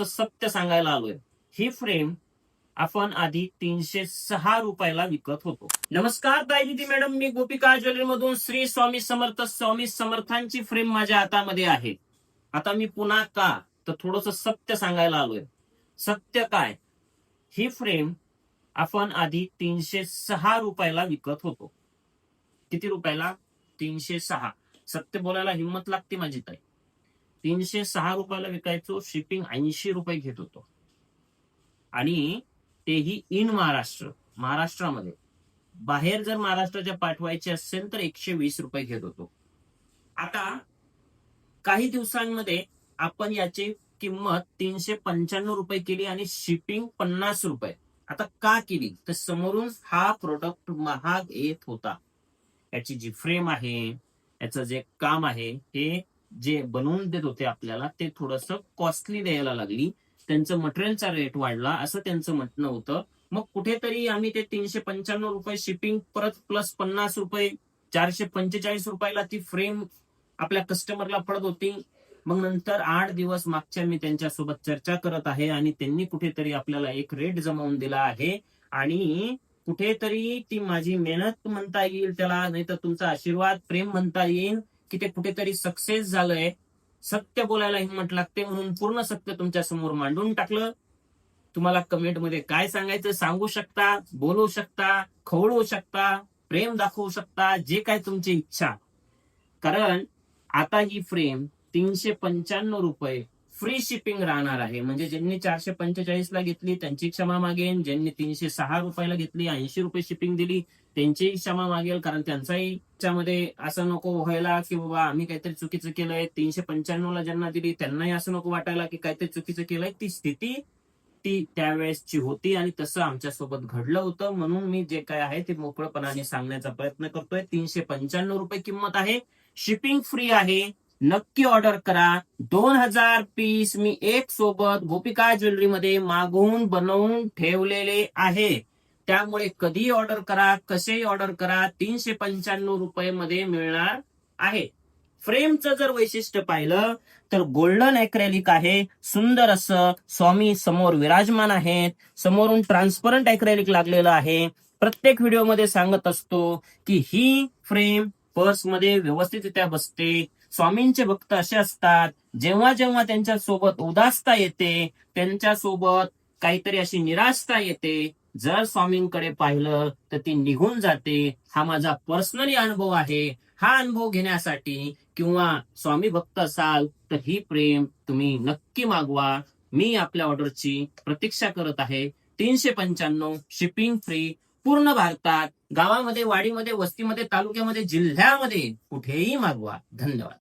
सत्य सांगायला आलोय. ही फ्रेम आपण आधी 306 रुपयाला विकत होतो. नमस्कार ताई मॅडम, मी गोपिका ज्वेलरी मधून श्री स्वामी समर्थ स्वामी समर्थांची फ्रेम माझ्या हातामध्ये आहे. आता मी पुन्हा का तर थोडस सत्य सांगायला आलोय. सत्य काय? ही फ्रेम आपण आधी 306 रुपयाला विकत होतो. किती रुपयाला? 306. सत्य बोलायला हिंमत लागते माझी ताई. 306 रुपयाला विकायचो, शिपिंग 80 रुपये घेत होतो आणि तेही इन महाराष्ट्रामध्ये. बाहेर जर महाराष्ट्राच्या पाठवायचे असेल तर 120 रुपये घेत होतो. आता काही दिवसांमध्ये आपण याची किंमत 395 रुपये केली आणि शिपिंग 50 रुपये. आता का केली? तर समोरून हा प्रोडक्ट महाग येत होता. याची जी फ्रेम आहे, याचं जे काम आहे, हे जे बनवून देत होते आपल्याला ते थोडस कॉस्टली द्यायला लागली. त्यांचं मटेरियलचा रेट वाढला असं त्यांचं म्हणणं होतं. मग कुठेतरी आम्ही ते 395 रुपये शिपिंग परत प्लस 50 रुपये 445 रुपयाला ती फ्रेम आपल्या कस्टमरला पडत होती. मग नंतर 8 दिवस मागच्या मी त्यांच्यासोबत चर्चा करत आहे आणि त्यांनी कुठेतरी आपल्याला एक रेट जमवून दिला आहे आणि कुठेतरी ती माझी मेहनत म्हणता येईल त्याला, नाही तर तुमचा आशीर्वाद प्रेम म्हणता येईल की ते कुठेतरी सक्सेस झालंय. सत्य बोलायला हिंमत लागते म्हणून पूर्ण सत्य तुमच्या समोर मांडून टाकलं. तुम्हाला कमेंट मध्ये काय सांगायचं सांगू शकता, बोलू शकता, खवळू शकता, प्रेम दाखवू शकता, जे काय तुमची इच्छा. कारण आता ही फ्रेम 395 रुपये फ्री शिपिंग राहणार आहे. म्हणजे ज्यांनी 445 ला घेतली त्यांची क्षमा मागेन, ज्यांनी 306 रुपयाला घेतली 80 रुपये शिपिंग दिली त्यांचीही क्षमा मागेल. कारण त्यांचाही त्याच्यामध्ये असं नको व्हायला की बाबा आम्ही काहीतरी चुकीचं केलंय. 395 ला ज्यांना दिली त्यांनाही असं नको वाटायला की काहीतरी चुकीचं केलंय. ती स्थिती ती त्यावेळेसची होती आणि तसं आमच्यासोबत घडलं होतं. म्हणून मी जे काय आहे ते मोकळपणाने सांगण्याचा प्रयत्न करतोय. 395 रुपये किंमत आहे, शिपिंग फ्री आहे. नक्की ऑर्डर करा. 2000 पीस मी एक सोबत गोपिका ज्वेलरी मध्ये मागवून बनवून ठेवलेले आहे. त्यामुळे कधी ऑर्डर करा, कसेही ऑर्डर करा, 395 रुपये मध्ये मिळणार आहे. फ्रेमचं जर वैशिष्ट्य पाहिलं तर गोल्डन ॲक्रेलिक आहे. सुंदर असं स्वामी समोर विराजमान आहेत. समोरून ट्रान्सपरंट ॲक्रेलिक लागलेलं आहे. प्रत्येक व्हिडिओमध्ये सांगत असतो की ही फ्रेम पर्समध्ये व्यवस्थितरित्या बसते. स्वामींचे भक्त असे असतात, जेव्हा जेव्हा त्यांच्या सोबत उदासता येते, त्यांच्या सोबत काहीतरी अशी निराशता येते, जर स्वामींकडे पाहिलं तर ती निघून जाते. हा माझा पर्सनली अनुभव आहे. हा अनुभव घेण्यासाठी किंवा स्वामी भक्त असाल तर ही प्रेम तुम्ही नक्की मागवा. मी आपल्या ऑर्डरची प्रतीक्षा करत आहे. 395 शिपिंग फ्री पूर्ण भारतात, गावामध्ये, वाडीमध्ये, वस्तीमध्ये, तालुक्यामध्ये, जिल्ह्यामध्ये कुठेही मागवा. धन्यवाद.